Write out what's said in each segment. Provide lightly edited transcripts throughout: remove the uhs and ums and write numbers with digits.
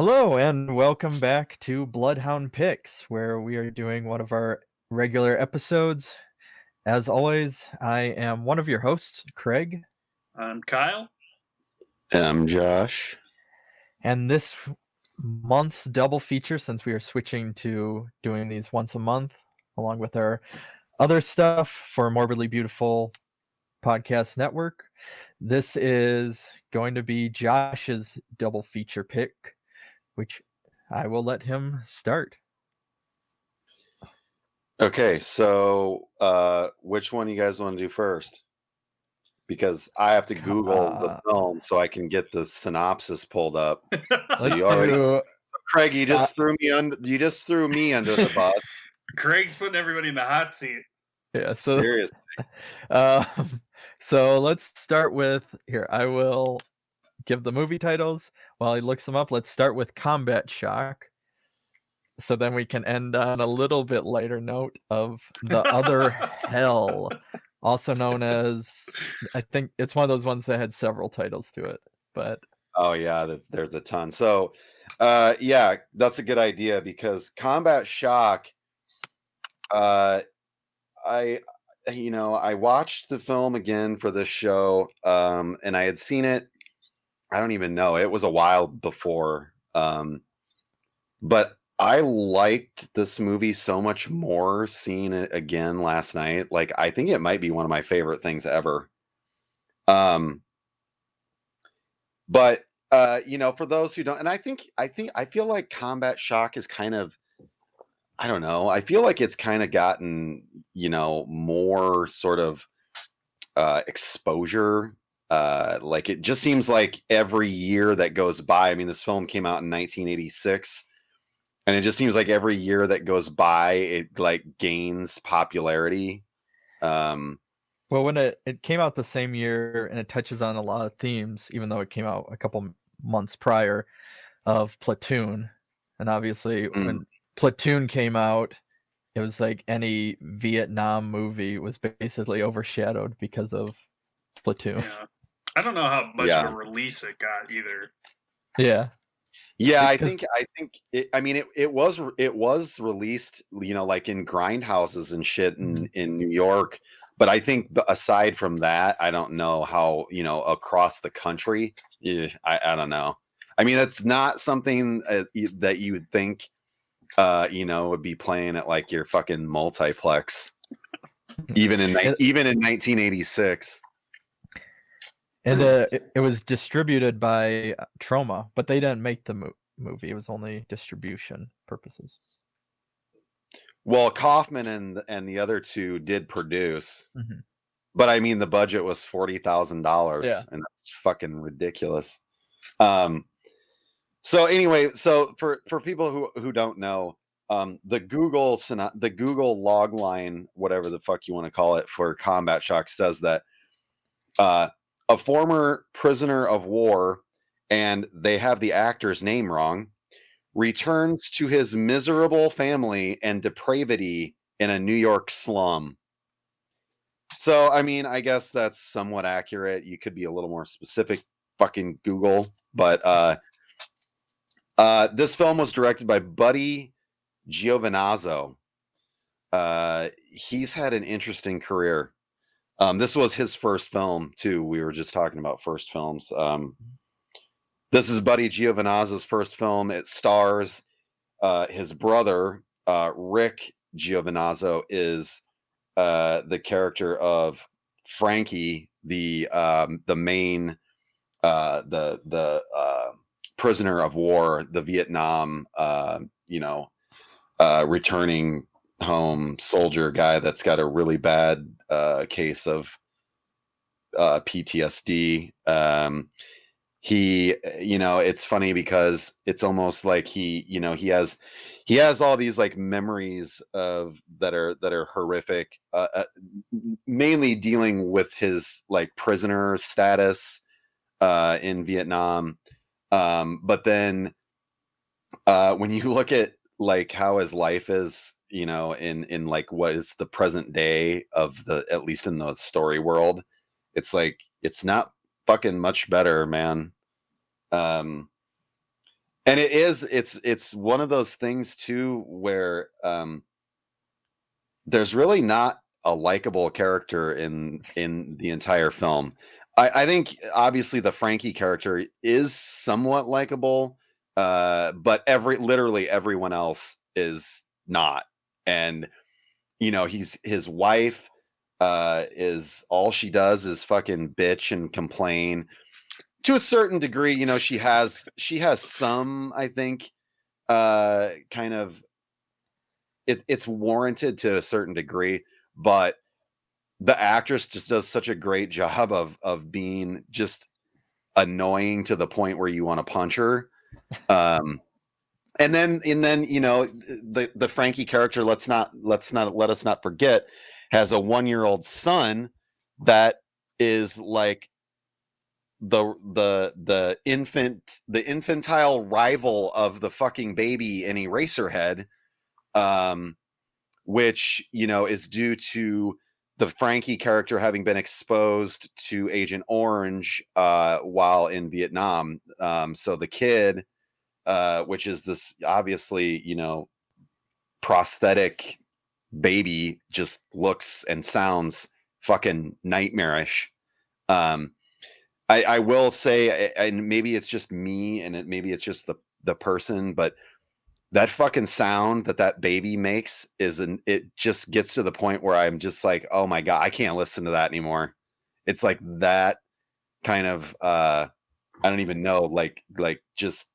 Hello and welcome back to Bloodhound Pix, where we are doing one of our regular episodes. As always, I am one of your hosts, Craig, I'm Kyle. I'm Josh. and this month's double feature, since we are switching to doing these once a month, along with our other stuff for Morbidly Beautiful Podcast Network, this is going to be Josh's double feature pick, which I will let him start. Okay, so which one you guys want to do first? Because I have to Google the film so I can get the synopsis pulled up. So Craig, you just threw me under. You just threw me under the bus. Craig's putting everybody in the hot seat. Yeah. So seriously. So let's start with here. I will give the movie titles while he looks them up. Let's start with Combat Shock. So then we can end on a little bit lighter note of The Other Hell, also known as, I think it's one of those ones that had several titles to it. But oh yeah, there's a ton. So yeah, that's a good idea because Combat Shock. I watched the film again for this show, and I had seen it. I don't even know. It was a while before, but I liked this movie so much more seeing it again last night. Like, I think it might be one of my favorite things ever. But for those who don't, and I feel like Combat Shock is kind of, I don't know. I feel like it's kind of gotten, more sort of exposure. Like it just seems like every year that goes by. I mean, this film came out in 1986. And it just seems like every year that goes by, it like gains popularity. Well, when it came out the same year, and it touches on a lot of themes, even though it came out a couple months prior, of Platoon. And obviously, when Platoon came out, it was like any Vietnam movie was basically overshadowed because of Platoon. Yeah. I don't know how much of a release it got either. Yeah. Yeah, I think it was released, like in grindhouses and shit in New York. But I think aside from that, I don't know how, across the country. I don't know. I mean, it's not something that you would think, would be playing at like your fucking multiplex, even in 1986. And it was distributed by Troma, but they didn't make the movie. It was only distribution purposes. Well, Kaufman and the other two did produce, but I mean the budget was $40,000, and that's fucking ridiculous. So anyway, so for people who don't know, the Google log line, whatever the fuck you want to call it, for Combat Shock says that a former prisoner of war, and they have the actor's name wrong, returns to his miserable family and depravity in a New York slum. So, I mean, I guess that's somewhat accurate. You could be a little more specific, fucking Google. But this film was directed by Buddy Giovinazzo. He's had an interesting career. This was his first film, too. We were just talking about first films. This is Buddy Giovinazzo's first film. It stars his brother, Rick Giovinazzo, is the character of Frankie, the main prisoner of war, the Vietnam, returning home soldier guy that's got a really bad case of PTSD. He, it's funny because it's almost like he has all these like memories that are horrific, mainly dealing with his like prisoner status in Vietnam. But then when you look at like how his life is, in like what is the present day of at least in the story world, it's like, it's not fucking much better, man. And it's one of those things too where there's really not a likable character in the entire film. I think obviously the Frankie character is somewhat likable, but literally everyone else is not. And his wife is all she does is fucking bitch and complain. To a certain degree, she has some, I think, kind of it's warranted to a certain degree, but the actress just does such a great job of being just annoying to the point where you want to punch her. And then the Frankie character, let us not forget, has a 1-year-old son that is like the infantile rival of the fucking baby in Eraserhead, which is due to the Frankie character having been exposed to Agent Orange while in Vietnam. So the kid, which is this obviously prosthetic baby, just looks and sounds fucking nightmarish. I will say, and maybe it's just me, and maybe it's just the person, but that fucking sound that baby makes it just gets to the point where I'm just like, oh my God, I can't listen to that anymore. It's like that kind of, I don't even know, like just,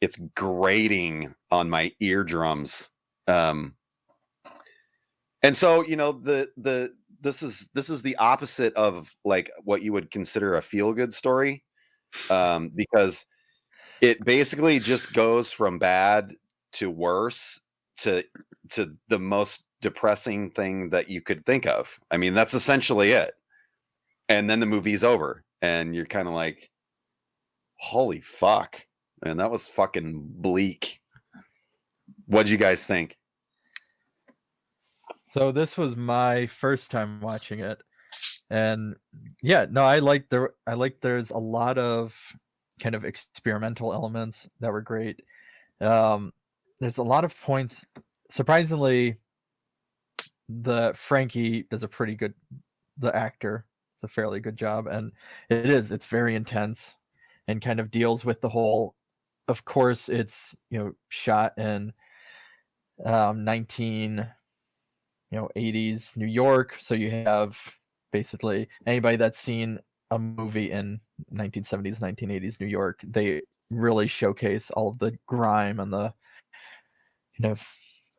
it's grating on my eardrums. And so, this is the opposite of like what you would consider a feel-good story, because it basically just goes from bad to worse to the most depressing thing that you could think of. I mean, that's essentially it. And then the movie's over, and you're kind of like, holy fuck, man, that was fucking bleak. What'd you guys think? So this was my first time watching it, and yeah, no, I like there's a lot of kind of experimental elements that were great. There's a lot of points. Surprisingly, the Frankie does the actor does a fairly good job, and it's very intense and kind of deals with the whole. Of course, it's shot in 1980s New York, so you have basically anybody that's seen a movie in 1970s 1980s New York, they really showcase all of the grime and the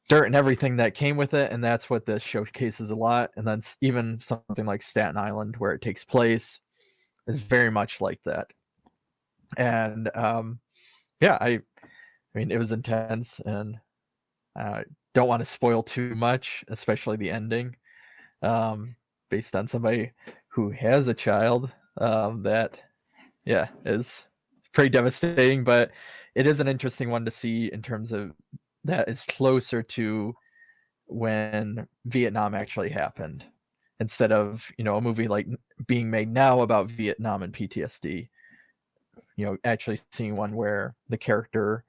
dirt and everything that came with it, and that's what this showcases a lot. And then even something like Staten Island, where it takes place, is very much like that. And yeah, I mean, it was intense, and I don't want to spoil too much, especially the ending, based on somebody who has a child. That is pretty devastating, but it is an interesting one to see in terms of that is closer to when Vietnam actually happened, instead of a movie like being made now about Vietnam and PTSD. Actually seeing one where the character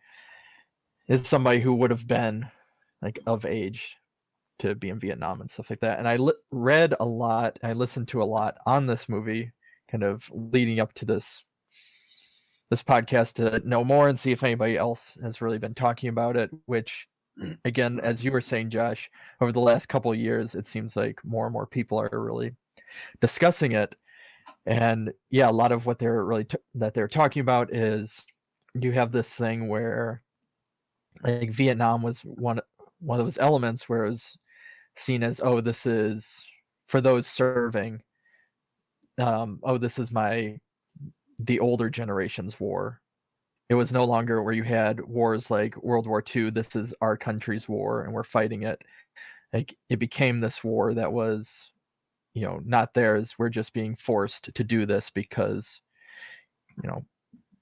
is somebody who would have been like of age to be in Vietnam and stuff like that. And I read a lot, I listened to a lot on this movie, kind of leading up to this podcast, to know more and see if anybody else has really been talking about it, which again, as you were saying, Josh, over the last couple of years, it seems like more and more people are really discussing it. And yeah, a lot of what they're really that they're talking about is you have this thing where like Vietnam was one of those elements where it was seen as, oh, this is for those serving, this is the older generation's war. It was no longer where you had wars like World War II, this is our country's war and we're fighting it. Like it became this war that was, not theirs. We're just being forced to do this because,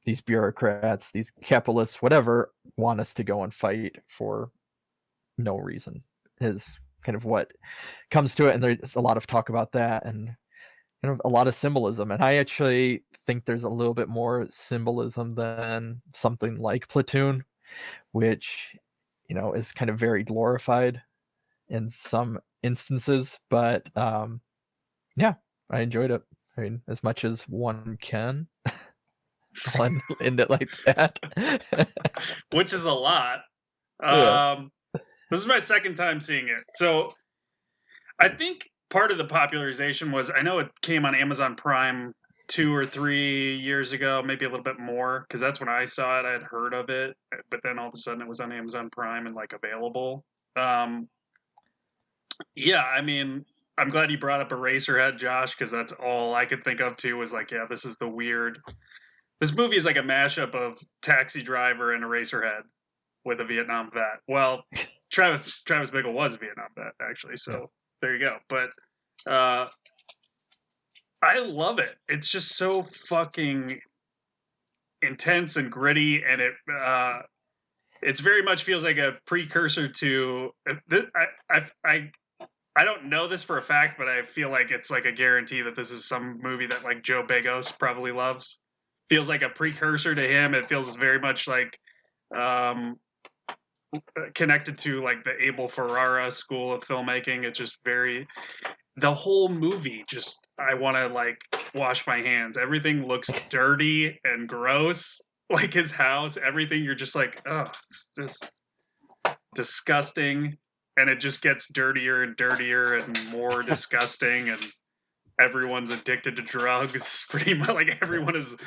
these bureaucrats, these capitalists, whatever, want us to go and fight for no reason, is kind of what comes to it. And there's a lot of talk about that. And a lot of symbolism, and I actually think there's a little bit more symbolism than something like Platoon, which is kind of very glorified in some instances. But yeah, I enjoyed it. I mean, as much as one can. I'll end it like that. Which is a lot. Yeah. This is my second time seeing it. So I think part of the popularization was, I know it came on Amazon Prime 2 or 3 years ago, maybe a little bit more, because that's when I saw it. I had heard of it, but then all of a sudden it was on Amazon Prime and like available. Yeah, I mean, I'm glad you brought up Eraserhead, Josh, because that's all I could think of too. Was like, yeah, this is the weird. This movie is like a mashup of Taxi Driver and Eraserhead with a Vietnam vet. Well, Travis Bickle was a Vietnam vet, actually, so there you go. But I love it. It's just so fucking intense and gritty, and it's very much feels like a precursor to. I don't know this for a fact, but I feel like it's like a guarantee that this is some movie that like Joe Begos probably loves. Feels like a precursor to him. It feels very much like connected to like the Abel Ferrara school of filmmaking. It's just the whole movie just, I want to like wash my hands. Everything looks dirty and gross, like his house, everything. You're just like, oh, it's just disgusting. And it just gets dirtier and dirtier and more disgusting. And everyone's addicted to drugs. Pretty much like everyone is,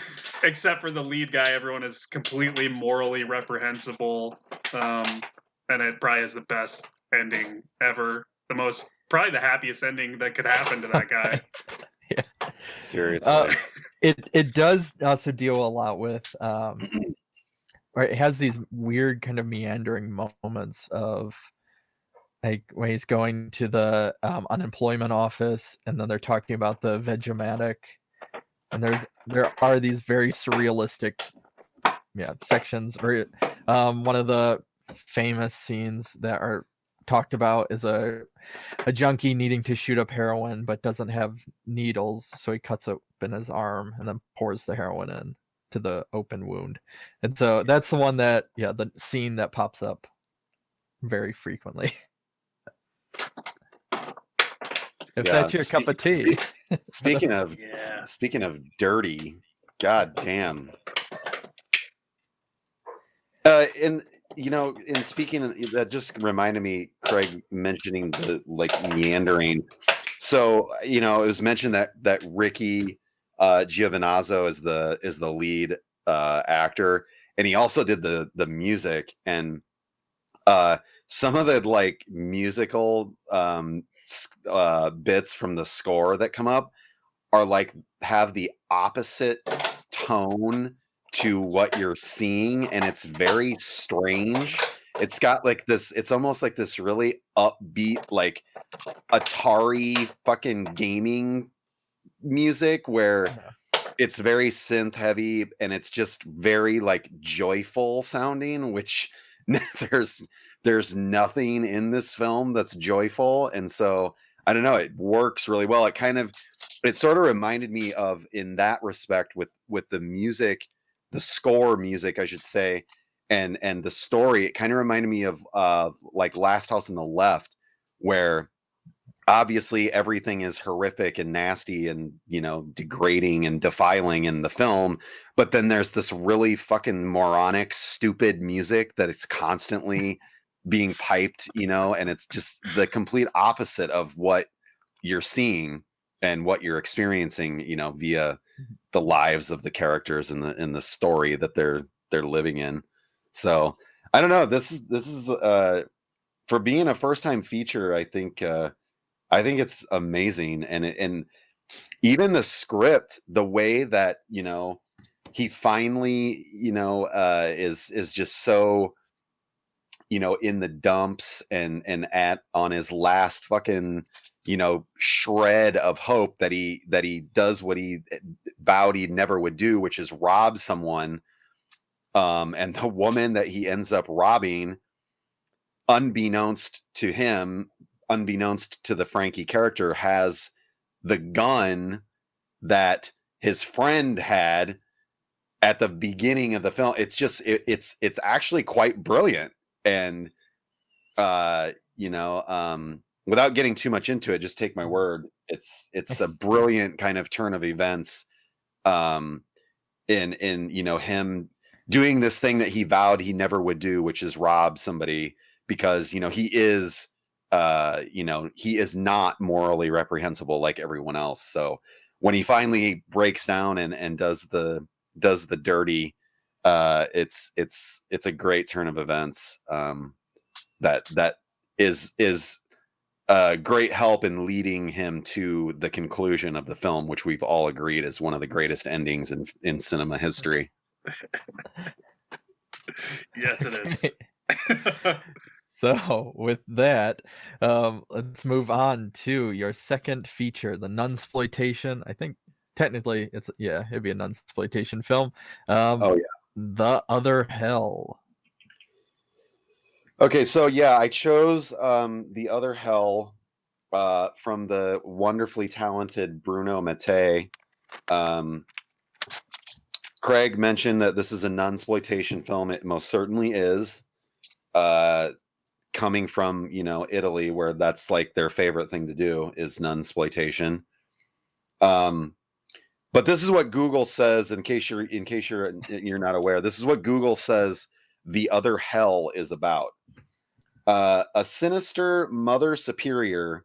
except for the lead guy, everyone is completely morally reprehensible. And it probably is the best ending ever. Probably the happiest ending that could happen to that guy. Yeah. Seriously. It does also deal a lot with, or it has these weird kind of meandering moments of, like when he's going to the unemployment office, and then they're talking about the Vegematic, and there are these very surrealistic, sections. Or one of the famous scenes that are talked about is a junkie needing to shoot up heroin but doesn't have needles, so he cuts open his arm and then pours the heroin in to the open wound. And so that's the one that the scene that pops up very frequently. If that's your cup of tea. Speaking of dirty, god damn. And in speaking of, that just reminded me, Craig mentioning the like meandering. So it was mentioned that Ricky Giovinazzo is the lead actor, and he also did the music, and some of the like musical bits from the score that come up are like have the opposite tone to what you're seeing, and it's very strange. It's got like this, it's almost like this really upbeat like Atari fucking gaming music where it's very synth heavy and it's just very like joyful sounding, which there's nothing in this film that's joyful. And so I don't know, it works really well. It sort of reminded me of, in that respect, with the music, the score music, I should say, and the story, it kind of reminded me of like Last House on the Left, where obviously everything is horrific and nasty and degrading and defiling in the film, but then there's this really fucking moronic, stupid music that is constantly being piped, and it's just the complete opposite of what you're seeing and what you're experiencing, via the lives of the characters in the story that they're living in. So I don't know. This is for being a first time feature, I think it's amazing. And even the script, the way that, he finally, is just so, in the dumps and on his last fucking, shred of hope that he does what he vowed he never would do, which is rob someone. And the woman that he ends up robbing, unbeknownst to him, unbeknownst to the Frankie character, has the gun that his friend had at the beginning of the film. It's just it's actually quite brilliant. And without getting too much into it, just take my word, it's a brilliant kind of turn of events, in him doing this thing that he vowed he never would do, which is rob somebody, because he is not morally reprehensible like everyone else. So when he finally breaks down and does the dirty, it's a great turn of events, that is great help in leading him to the conclusion of the film, which we've all agreed is one of the greatest endings in cinema history. Yes, it is. So with that, let's move on to your second feature, the nunsploitation. I think technically it'd be a nunsploitation film. Oh yeah. The Other Hell. Okay, so yeah, I chose The Other Hell from the wonderfully talented Bruno Mattei. Craig mentioned that this is a nunsploitation film. It most certainly is. Coming from Italy, where that's like their favorite thing to do is nunsploitation. But this is what Google says, in case you're not aware. This is what Google says The Other Hell is about. A sinister mother superior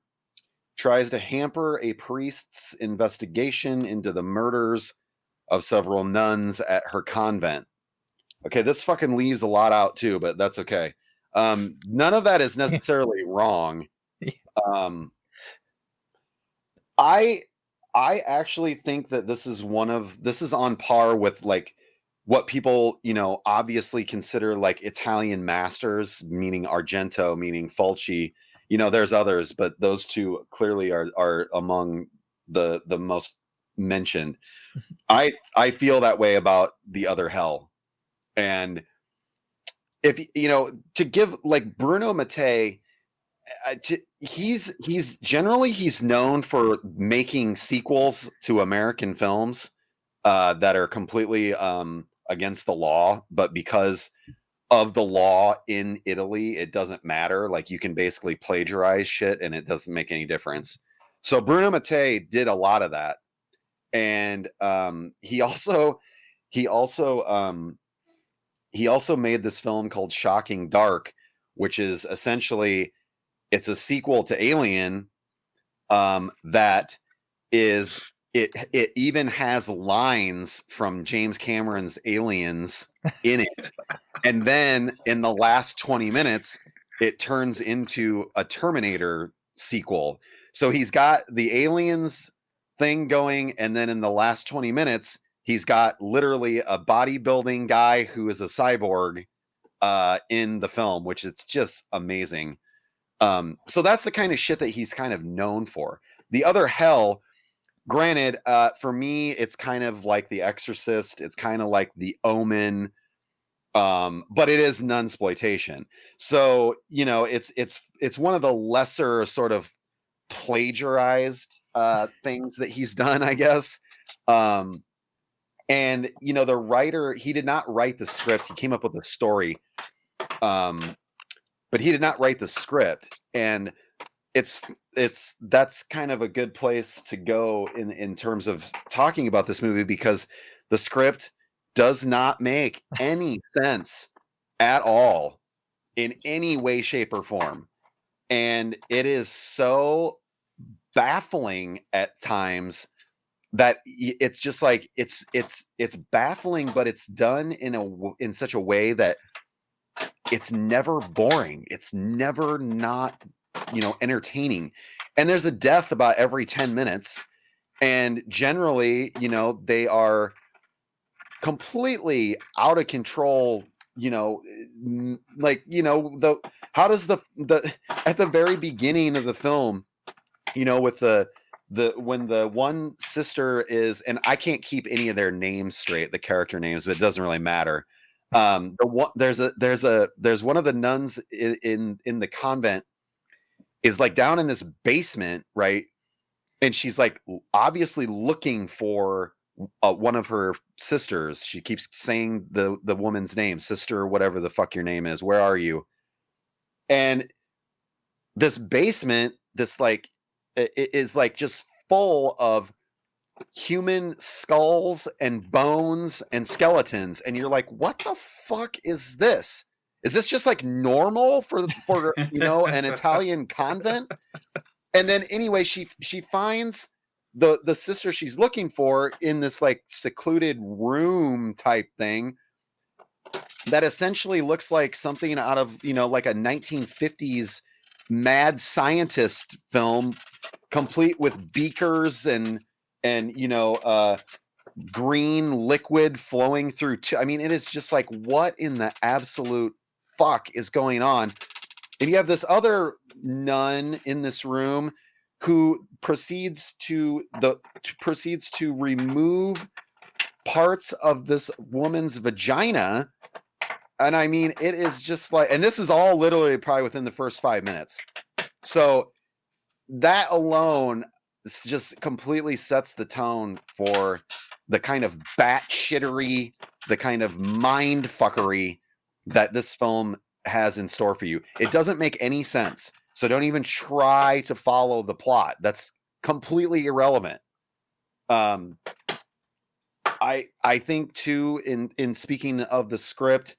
tries to hamper a priest's investigation into the murders of several nuns at her convent. Okay, this fucking leaves a lot out too, but that's okay. None of that is necessarily wrong. I actually think that this is on par with like what people obviously consider like Italian masters, meaning Argento, meaning Fulci. There's others, but those two clearly are among the most mentioned. I feel that way about The Other Hell. And if to give like Bruno Mattei, he's known for making sequels to American films that are completely against the law, but because of the law in Italy, it doesn't matter. Like you can basically plagiarize shit and it doesn't make any difference. So Bruno Mattei did a lot of that. And he also made this film called Shocking Dark, which is essentially, it's a sequel to Alien, that is it even has lines from James Cameron's Aliens in it. And then in the last 20 minutes, it turns into a Terminator sequel. So he's got the Aliens thing going, and then in the last 20 minutes, he's got literally a bodybuilding guy who is a cyborg in the film, which is just amazing. So that's the kind of shit that he's kind of known for. The Other Hell, granted, for me, it's kind of like The Exorcist. It's kind of like The Omen, but it is nunsploitation. So it's one of the lesser sort of plagiarized things that he's done, I guess. And the writer, he did not write the script. He came up with the story, but he did not write the script. And that's kind of a good place to go in terms of talking about this movie, because the script does not make any sense at all in any way, shape, or form. And it is so baffling at times that it's just like it's baffling, but it's done in such a way that it's never boring. It's never not entertaining. And there's a death about every 10 minutes, and generally they are completely out of control. How does the at the very beginning of the film, with when the one sister is, and I can't keep any of their names straight, the character names, but it doesn't really matter. There's one of the nuns in the convent is like down in this basement, right? and she's like obviously looking for one of her sisters. She keeps saying the woman's name, sister, whatever the fuck your name is. Where are you? And this basement, this like, it is like just full of human skulls and bones and skeletons, and you're like, what the fuck is this? Is this just like normal for you know, an Italian convent? And then anyway, she finds the sister she's looking for in this like secluded room type thing that essentially looks like something out of, you know, like a 1950s mad scientist film, complete with beakers and you know, green liquid flowing through. I mean, it is just like, what in the absolute fuck is going on? And you have this other nun in this room who proceeds to remove parts of this woman's vagina. And I mean, it is just like, and this is all literally probably within the first 5 minutes. So that alone just completely sets the tone for the kind of batshittery, the kind of mind fuckery that this film has in store for you. It doesn't make any sense. So don't even try to follow the plot. That's completely irrelevant. I think too, in speaking of the script,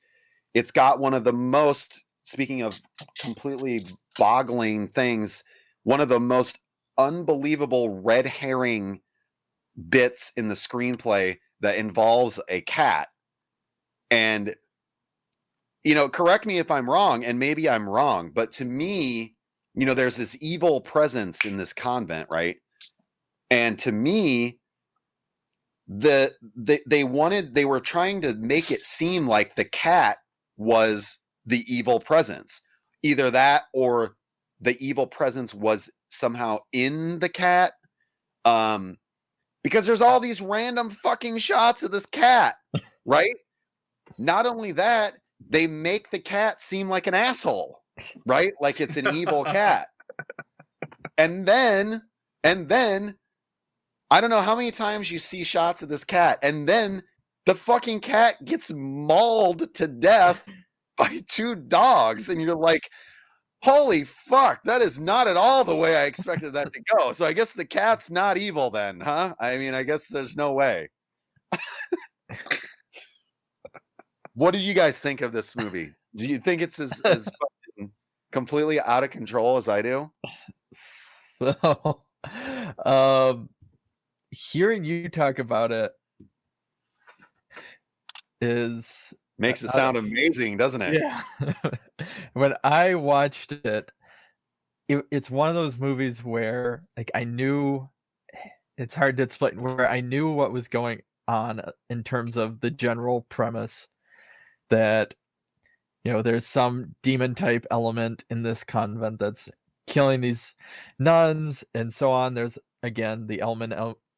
it's got one of the most, speaking of completely boggling things, one of the most unbelievable red herring bits in the screenplay that involves a cat. And, you know, correct me if I'm wrong, and maybe I'm wrong, but to me, you know, there's this evil presence in this convent, right? And to me, they were trying to make it seem like the cat was the evil presence. Either that or the evil presence was somehow in the cat. Because there's all these random fucking shots of this cat, right? Not only that, they make the cat seem like an asshole, right? Like it's an evil cat. And then I don't know how many times you see shots of this cat, and then the fucking cat gets mauled to death by two dogs, and you're like, holy fuck, that is not at all the way I expected that to go. So I guess the cat's not evil then, huh? I mean, I guess there's no way. What do you guys think of this movie? Do you think it's as fucking completely out of control as I do? So, hearing you talk about it makes it sound amazing, doesn't it? Yeah. When I watched it, it's one of those movies where, like, I knew, it's hard to explain, where I knew what was going on in terms of the general premise, that, you know, there's some demon type element in this convent that's killing these nuns and so on. There's, again, the omen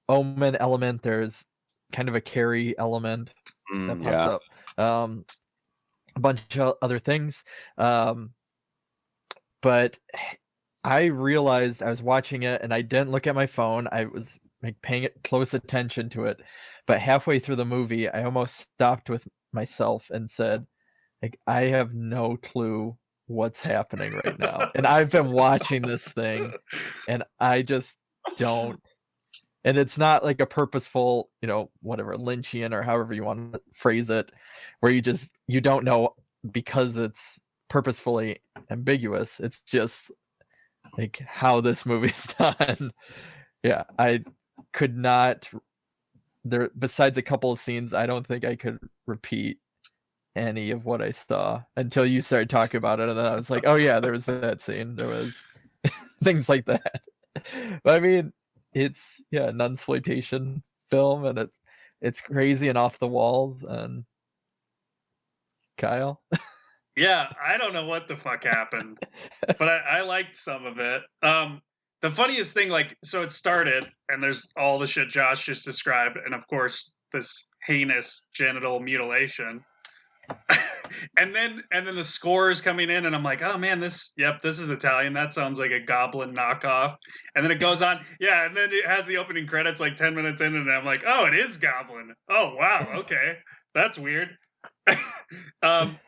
element. There's kind of a Carrie element that pops up. A bunch of other things. But I realized I was watching it and I didn't look at my phone. I was like paying close attention to it. But halfway through the movie, I almost stopped with myself and said, like, I have no clue what's happening right now. And I've been watching this thing and I just don't. And it's not like a purposeful, you know, whatever, Lynchian or however you want to phrase it, where you don't know because it's purposefully ambiguous. It's just like how this movie's done. Yeah, I could not, there, besides a couple of scenes, I don't think I could repeat any of what I saw until you started talking about it, and then I was like, oh yeah, there was that scene, there was things like that. But I mean, it's, yeah, an nunsploitation film, and it's crazy and off the walls. And Kyle? Yeah, I don't know what the fuck happened, but I liked some of it. The funniest thing, like, so it started, and there's all the shit Josh just described, and of course, this heinous genital mutilation. and then the score is coming in, and I'm like, oh man, this is Italian. That sounds like a Goblin knockoff. And then it goes on, yeah, and then it has the opening credits like 10 minutes in, and I'm like, oh, it is Goblin. Oh wow, okay, that's weird. And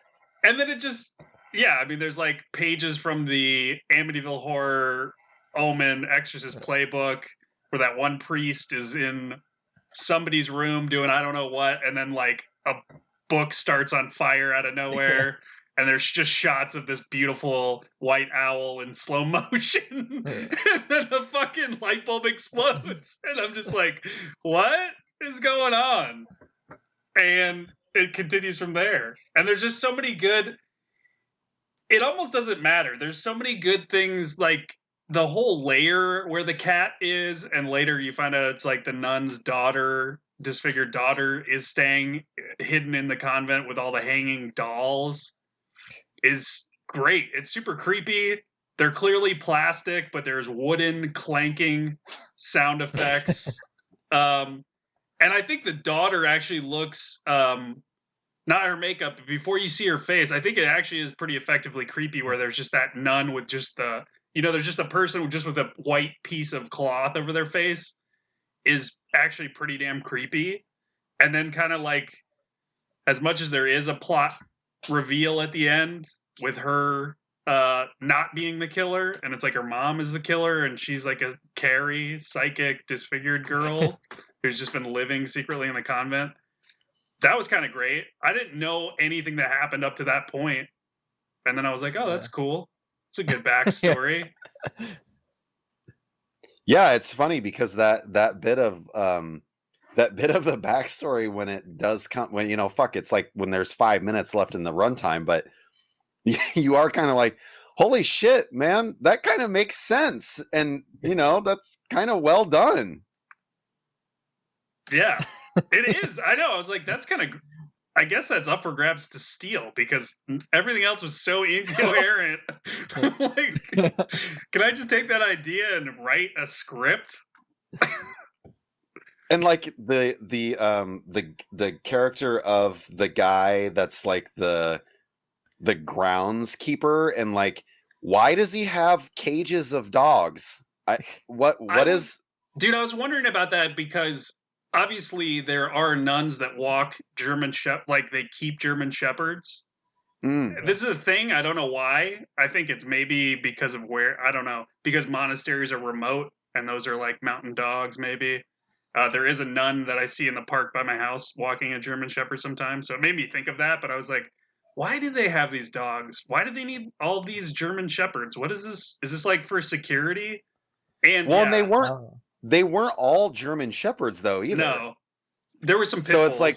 then it just, yeah, I mean, there's like pages from the Amityville Horror Omen Exorcist playbook where that one priest is in somebody's room doing I don't know what, and then like a book starts on fire out of nowhere, and there's just shots of this beautiful white owl in slow motion, and then a fucking light bulb explodes, and I'm just like, what is going on? And it continues from there. And there's just so many good, it almost doesn't matter. There's so many good things, like the whole layer where the cat is, and later you find out it's like the nun's daughter, disfigured daughter, is staying hidden in the convent with all the hanging dolls, is great. It's super creepy. They're clearly plastic, but there's wooden clanking sound effects. And I think the daughter actually looks, not her makeup, but before you see her face, I think it actually is pretty effectively creepy, where there's just that nun with just the, there's just a person just with a white piece of cloth over their face, is actually pretty damn creepy. And then kind of like, as much as there is a plot reveal at the end with her not being the killer, and it's like her mom is the killer, and she's like a Carrie, psychic, disfigured girl who's just been living secretly in the convent. That was kind of great. I didn't know anything that happened up to that point. And then I was like, oh, that's cool. It's a good backstory. Yeah, it's funny because that bit of the backstory, when it does come, when it's like when there's 5 minutes left in the runtime, but you are kind of like, holy shit, man, that kind of makes sense. And that's kind of well done. Yeah, it is. I know. I was like, that's kind of, I guess that's up for grabs to steal, because everything else was so incoherent. Like, can I just take that idea and write a script? And like the character of the guy that's like the groundskeeper, and like, why does he have cages of dogs? Dude, I was wondering about that, because obviously there are nuns that walk like they keep German Shepherds. This is a thing. I don't know why. I think it's maybe because of I don't know, because monasteries are remote, and those are like mountain dogs, maybe. There is a nun that I see in the park by my house walking a German Shepherd sometimes. So it made me think of that, but I was like, why do they have these dogs? Why do they need all these German Shepherds? What is this? Is this like for security? And and they weren't all German Shepherds though either. No, there were some pit so bulls. It's like,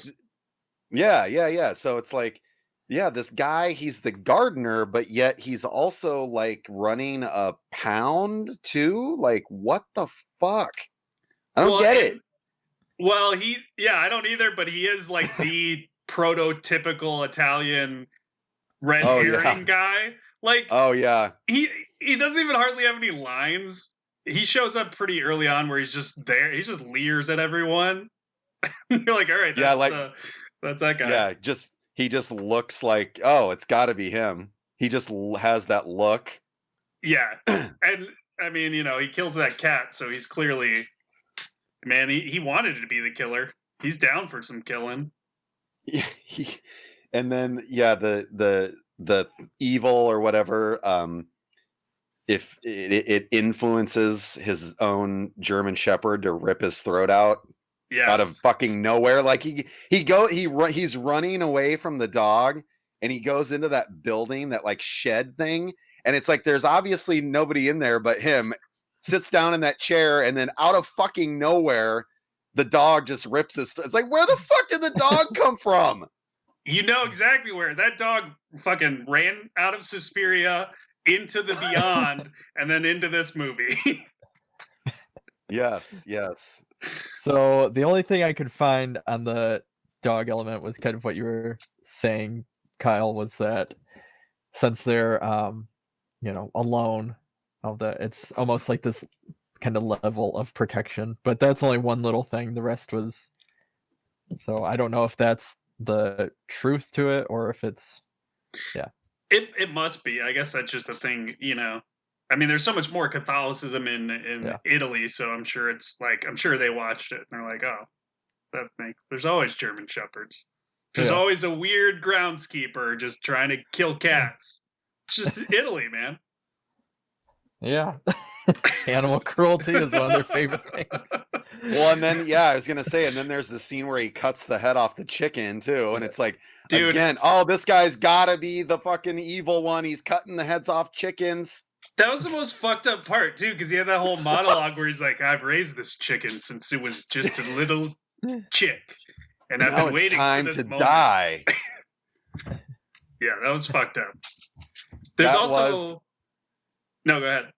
yeah. So it's like, yeah, this guy, he's the gardener, but yet he's also like running a pound too. Like, what the fuck? I don't get it. Well, I don't either, but he is like the prototypical Italian red herring guy. Like, oh yeah, he doesn't even hardly have any lines. He shows up pretty early on where he's just there. He just leers at everyone. You're like, all right, that's that guy. Yeah, he just looks like, oh, it's got to be him. He just has that look. Yeah, and I mean, he kills that cat, so he's clearly, man, he wanted to be the killer. He's down for some killing. Yeah, and then the evil or whatever, if it influences his own German Shepherd to rip his throat out. Yes. Out of fucking nowhere. Like he's running away from the dog, and he goes into that building, that like shed thing, and it's like there's obviously nobody in there but him. Sits down in that chair, and then out of fucking nowhere, the dog just rips his. It's like, where the fuck did the dog come from? You know exactly where. That dog fucking ran out of Suspiria into the beyond, and then into this movie. Yes. So the only thing I could find on the dog element was kind of what you were saying, Kyle, was that since they're alone, it's almost like this kind of level of protection. But that's only one little thing. The rest was, so I don't know if that's the truth to it or if it's Yeah. It must be. I guess that's just a thing, you know. I mean, there's so much more Catholicism in Italy, so I'm sure it's like I'm sure they watched it and they're like, oh, there's always German shepherds. There's always a weird groundskeeper just trying to kill cats. It's just Italy, man. Yeah. Animal cruelty is one of their favorite things. Well, and then I was gonna say, and then there's the scene where he cuts the head off the chicken too, and it's like, dude, again, oh, this guy's gotta be the fucking evil one. He's cutting the heads off chickens. That was the most fucked up part too, because he had that whole monologue where he's like, "I've raised this chicken since it was just a little chick, and I've been waiting for this moment." Die. Yeah, that was fucked up. There's also no, go ahead.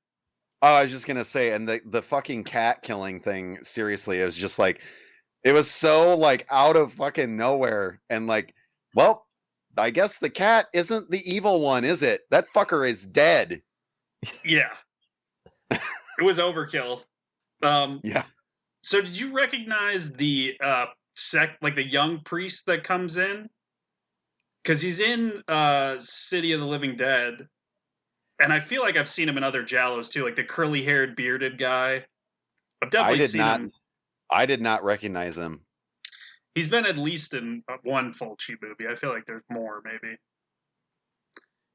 Oh, I was just gonna say, and the fucking cat killing thing, seriously, it was just like, it was so like out of fucking nowhere, and like, well, I guess the cat isn't the evil one, is it? That fucker is dead. Yeah. It was overkill. Yeah. So did you recognize the the young priest that comes in? Because he's in City of the Living Dead. And I feel like I've seen him in other Jallos too, like the curly-haired, bearded guy. I've definitely seen him. I did not recognize him. He's been at least in one Fulci movie. I feel like there's more, maybe.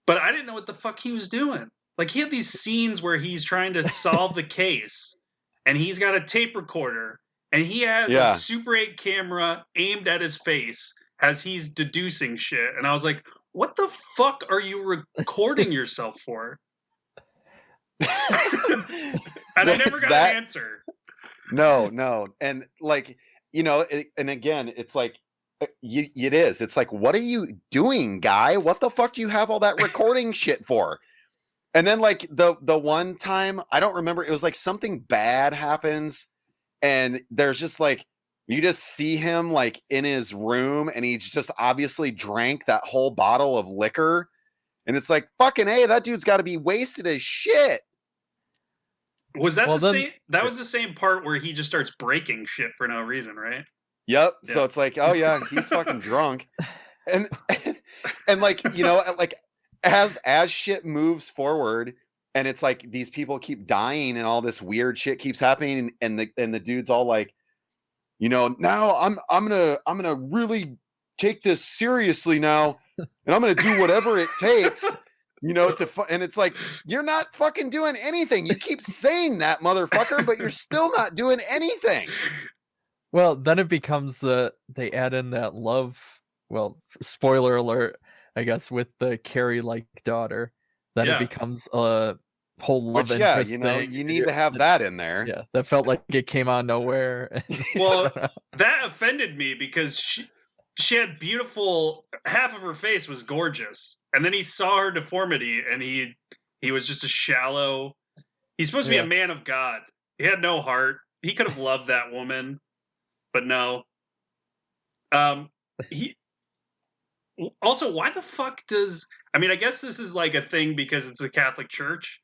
But I didn't know what the fuck he was doing. Like, he had these scenes where he's trying to solve the case, and he's got a tape recorder, and he has a Super 8 camera aimed at his face as he's deducing shit. And I was like, what the fuck are you recording yourself for? And I never got an answer. No. And like, you know, and again, it's like, it is. It's like, what are you doing, guy? What the fuck do you have all that recording shit for? And then like the one time, I don't remember, it was like something bad happens, and there's just like, you just see him like in his room, and he's just obviously drank that whole bottle of liquor. And it's like, fucking A, that dude's got to be wasted as shit. Was that same? That was the same part where he just starts breaking shit for no reason, right? Yep. Yeah. So it's like, oh yeah, he's fucking drunk. And like, you know, like as shit moves forward, and it's like these people keep dying and all this weird shit keeps happening, and the dude's all like, you know, now I'm gonna really take this seriously now, and I'm gonna do whatever it takes, you know, and it's like, you're not fucking doing anything. You keep saying that, motherfucker, but you're still not doing anything. Well, then it becomes they add in that love. Well, spoiler alert, I guess, with the Carrie-like daughter. Then it becomes a whole love interest you know, thing. you need to have that in there. Yeah, that felt like it came out of nowhere. Well, that offended me because she had beautiful, half of her face was gorgeous, and then he saw her deformity, and he was just a shallow. He's supposed to be a man of God. He had no heart. He could have loved that woman, but no. He also, why the fuck does? I mean, I guess this is like a thing because it's a Catholic church.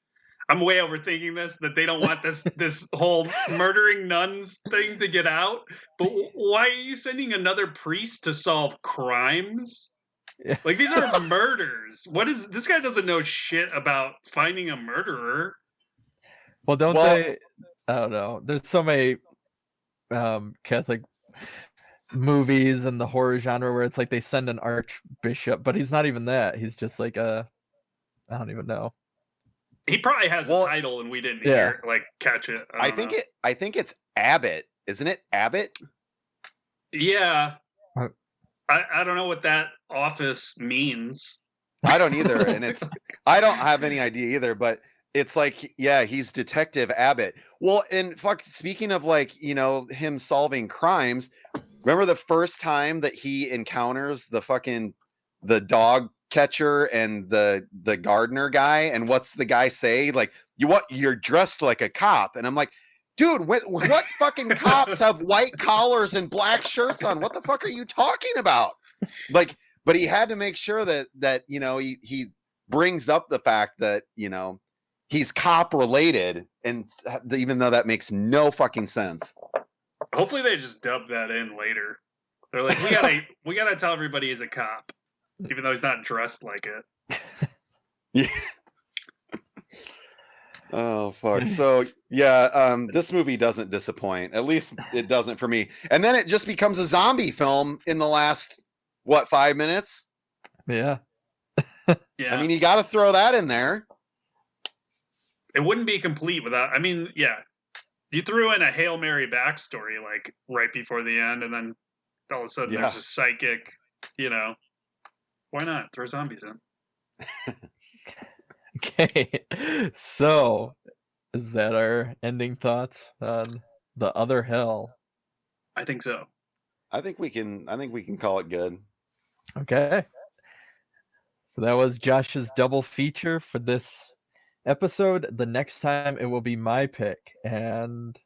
I'm way overthinking this, that they don't want this whole murdering nuns thing to get out. But why are you sending another priest to solve crimes? Yeah. Like, these are murders. This guy doesn't know shit about finding a murderer. Well, they? I don't know. There's so many Catholic movies and the horror genre where it's like they send an archbishop, but he's not even that. He's just like I don't even know. He probably has a title and we didn't catch it. I think it's Abbott, isn't it? Abbott? Yeah. I don't know what that office means. I don't either, and I don't have any idea either, but it's like, yeah, he's Detective Abbott. Well, and speaking of like, you know, him solving crimes, remember the first time that he encounters the dog catcher and the gardener guy, and what's the guy say? Like, you're dressed like a cop, and I'm like, dude, what fucking cops have white collars and black shirts on? What the fuck are you talking about? Like, but he had to make sure that you know, he brings up the fact that, you know, he's cop related, and even though that makes no fucking sense. Hopefully they just dub that in later. They're like, we gotta tell everybody he's a cop. even though he's not dressed like it. Yeah. Oh fuck. So yeah, this movie doesn't disappoint. At least it doesn't for me. And then it just becomes a zombie film in the last 5 minutes? Yeah. Yeah. I mean, you got to throw that in there. It wouldn't be complete without. I mean, yeah, you threw in a Hail Mary backstory like right before the end, and then all of a sudden there's a psychic. You know, why not throw zombies in? Okay. So, is that our ending thoughts on The Other Hell? I think so. I think we can call it good. Okay. So that was Josh's double feature for this episode. The next time it will be my pick, and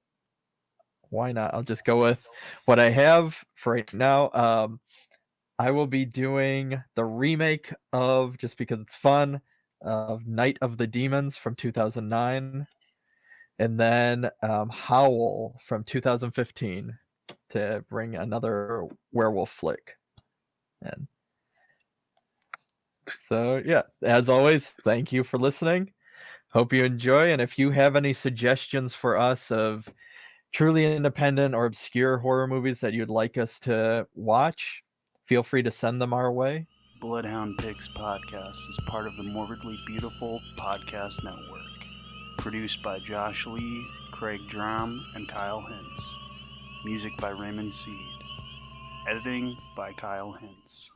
why not? I'll just go with what I have for right now. I will be doing the remake of, just because it's fun, of Night of the Demons from 2009, and then Howl from 2015 to bring another werewolf flick. And so, yeah, as always, thank you for listening. Hope you enjoy. And if you have any suggestions for us of truly independent or obscure horror movies that you'd like us to watch, feel free to send them our way. Bloodhound Pix podcast is part of the Morbidly Beautiful podcast network. Produced by Josh Lee, Craig Drum, and Kyle Hintz. Music by Raymond Seed. Editing by Kyle Hintz.